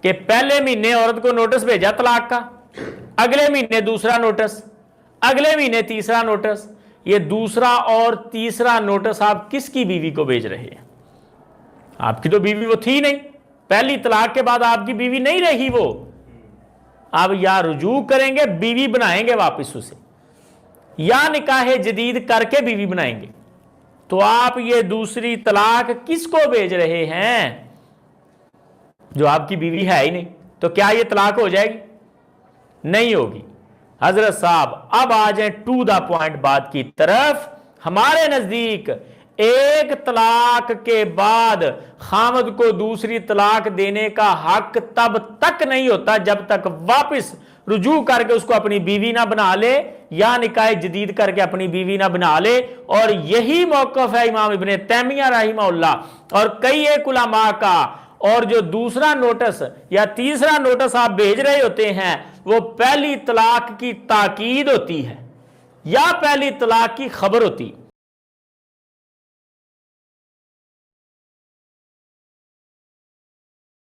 کہ پہلے مہینے عورت کو نوٹس بھیجا طلاق کا، اگلے مہینے دوسرا نوٹس، اگلے مہینے تیسرا نوٹس، یہ دوسرا اور تیسرا نوٹس آپ کس کی بیوی کو بھیج رہے ہیں؟ آپ کی تو بیوی وہ تھی نہیں، پہلی طلاق کے بعد آپ کی بیوی نہیں رہی وہ، آپ یا رجوع کریں گے بیوی بنائیں گے واپس اسے، یا نکاح جدید کر کے بیوی بنائیں گے، تو آپ یہ دوسری طلاق کس کو بھیج رہے ہیں جو آپ کی بیوی ہے ہی نہیں؟ تو کیا یہ طلاق ہو جائے گی؟ نہیں ہوگی۔ حضرت صاحب اب آ جائیں ٹو دا پوائنٹ بات کی طرف۔ ہمارے نزدیک ایک طلاق کے بعد خامد کو دوسری طلاق دینے کا حق تب تک نہیں ہوتا جب تک واپس رجوع کر کے اس کو اپنی بیوی نہ بنا لے، یا نکاح جدید کر کے اپنی بیوی نہ بنا لے۔ اور یہی موقف ہے امام ابن تیمیہ رحمہ اللہ اور کئی ایک علماء کا۔ اور جو دوسرا نوٹس یا تیسرا نوٹس آپ بھیج رہے ہوتے ہیں وہ پہلی طلاق کی تاکید ہوتی ہے یا پہلی طلاق کی خبر ہوتی ہے۔